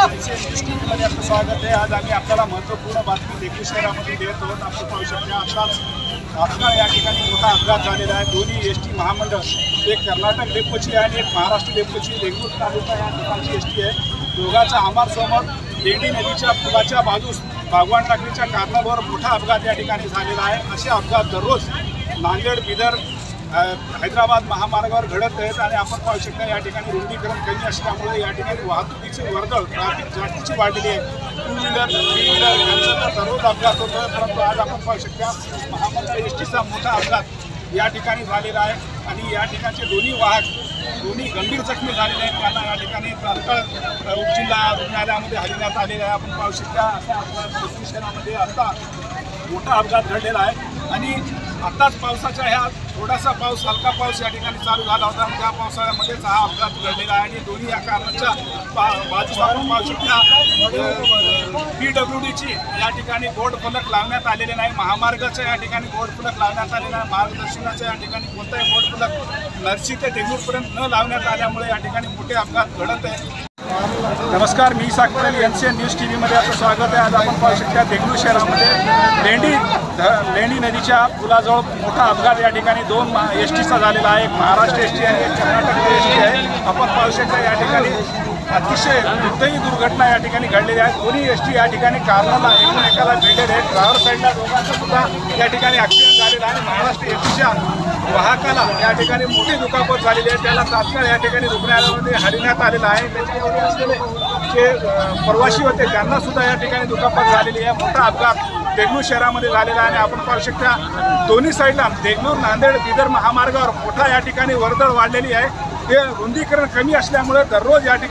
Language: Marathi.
मध्ये आपलं स्वागत आहे। आज आम्ही आपल्याला महत्त्वपूर्ण बातमी देगलूर शहरामध्ये देत आहोत। आपण पाहू शकता आत्ताच या ठिकाणी मोठा अपघात झालेला आहे। दोन्ही एसटी महामंडळ, एक कर्नाटक डेपोची आणि एक महाराष्ट्र डेपोची देगलूर तालुका या ठिकाणची एसटी आहे। दोघांचा आमारसमोर लेंडी नदीच्या पुलाच्या बाजूस भगवान टाकळीच्या कारणावर मोठा अपघात या ठिकाणी झालेला आहे। असे अपघात दररोज नांदेड, बिदर, हैदराबाद महामार्गावर घडत आहेत आणि आपण पाहू शकता या ठिकाणी रुंदीकरण कमी असल्यामुळे या ठिकाणी वाहतुकीची वर्दळ, ट्रॅफिक जास्तीची वाढलेली आहे। टू व्हीलर, थ्री व्हीलर यांचा दररोज अपघात होतो आहे, परंतु आज आपण पाहू शकता महामंडळ एसटीचा मोठा अपघात या ठिकाणी झालेला आहे आणि या ठिकाणचे दोन्ही गंभीर जखमी झालेले आहेत। त्यांना या ठिकाणी तात्काळ उपजिल्हा रुग्णालयामध्ये हलविण्यात आलेलं आहे। आपण पाहू शकता असा अपघात देगलूर शहरामध्ये आता मोठा अपघात घडलेला आहे आणि आताच पावसाच्या ह्या थोडासा पाऊस, हलका पाऊस या ठिकाणी चालू झाला होता आणि त्या पावसाळ्यामध्येच हा अपघात घडलेला आहे आणि दोन्ही या कारणाच्या बाजूस आपण पाहू शकता PWDची या ठिकाणी बोर्ड फलक लावण्यात आलेले नाही। महामार्गाच्या या ठिकाणी बोर्ड फलक लावण्यात आलेला आहे। मार्गदर्शनाच्या या ठिकाणी कोणताही बोर्ड फलक नरसी ते देगलूरपर्यंत न लावण्यात आल्यामुळे या ठिकाणी मोठे अपघात घडत आहे। नमस्कार, मी साकीर अली, NCN न्यूज TV मध्ये आपलं स्वागत आहे। आज आपण पाहू शकता देगलूर शहरामध्ये लेंडी नदीच्या पुलाजवळ मोठा अपघात या ठिकाणी दोन एसटीचा झालेला आहे। एक महाराष्ट्र एसटी आणि एक कर्नाटक एसटी आहे। आपण पाहू शकता या ठिकाणी अतिशय दुर्दैवी दुर्घटना या ठिकाणी घडलेल्या आहेत। दोन्ही एसटी या ठिकाणी कारणाला एकमेकाला भिडलेले आहेत। ड्रायव्हर साईडला दोघांचा सुद्धा या ठिकाणी ॲक्सिडेंट झालेला आहे आणि महाराष्ट्र एसटीच्या वाहकाला या ठिकाणी मोठी दुखापत झालेली आहे। त्याला तात्काळ या ठिकाणी रुग्णालयामध्ये हलविण्यात आलेलं आहे। त्याच्यामध्ये असलेले जे प्रवासी होते त्यांना सुद्धा या ठिकाणी दुखापत झालेली आहे। मोठा अपघात देगलूर शहरामध्ये झालेला आहे आणि आपण पाहू शकता दोन्ही साईडला देगलूर, नांदेड, बिदर महामार्गावर मोठा या ठिकाणी वर्दळ वाढलेली आहे। ते रुंदीकरण कमी असल्यामुळे दररोज या ठिकाणी